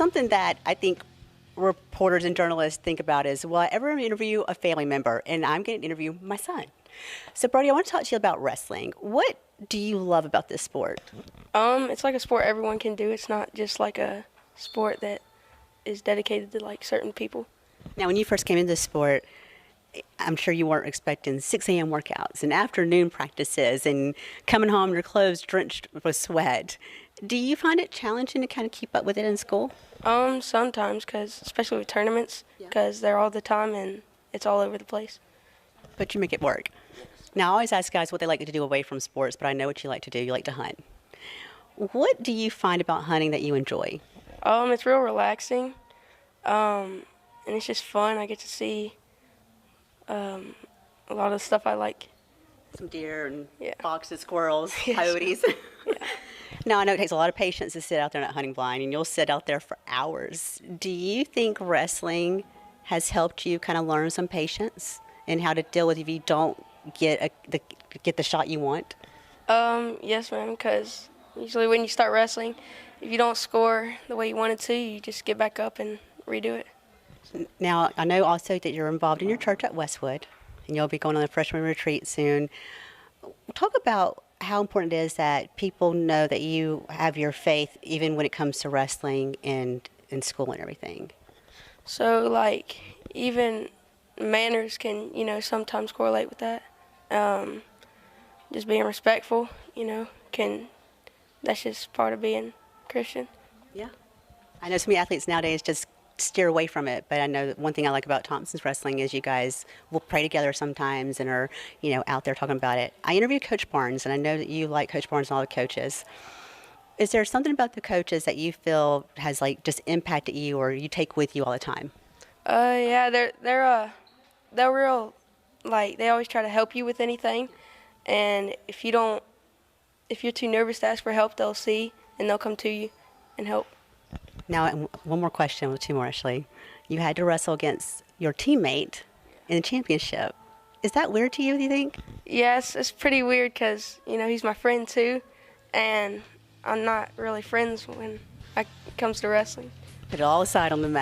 Something that I think reporters and journalists think about is, will I ever interview a family member? And I'm going to interview my son. So, Brody, I want to talk to you about wrestling. What do you love about this sport? It's like a sport everyone can do. It's not just like a sport that is dedicated to like certain people. Now, when you first came into the sport, I'm sure you weren't expecting 6 a.m. workouts and afternoon practices and coming home your clothes drenched with sweat. Do you find it challenging to kind of keep up with it in school? Sometimes, cause especially with tournaments, because they're all the time and it's all over the place. But you make it work. Now, I always ask guys what they like to do away from sports, but I know what you like to do. You like to hunt. What do you find about hunting that you enjoy? It's real relaxing, and it's just fun. I get to see a lot of the stuff I like. Some deer and Yeah. foxes, squirrels, Yes. coyotes. Yeah. Now, I know it takes a lot of patience to sit out there in that hunting blind, and you'll sit out there for hours. Do you think wrestling has helped you kind of learn some patience and how to deal with if you don't get the shot you want? Yes, ma'am, because usually when you start wrestling, if you don't score the way you wanted to, you just get back up and redo it. Now, I know also that you're involved in your church at Westwood, and you'll be going on a freshman retreat soon. Talk about how important it is that people know that you have your faith even when it comes to wrestling and in school and everything. So, like, even manners can, sometimes correlate with that. Just being respectful, that's just part of being Christian. Yeah. I know so many athletes nowadays just steer away from it, but I know that one thing I like about Thompson's wrestling is you guys will pray together sometimes and are, out there talking about it. I interviewed Coach Barnes, and I know that you like Coach Barnes and all the coaches. Is there something about the coaches that you feel has just impacted you or you take with you all the time? Yeah, they're real, they always try to help you with anything, and if you're too nervous to ask for help, they'll see and they'll come to you and help. Now, one more question, two more actually. You had to wrestle against your teammate in the championship. Is that weird to you, do you think? Yes, it's pretty weird because, he's my friend too, and I'm not really friends when it comes to wrestling. Put it all aside on the mat.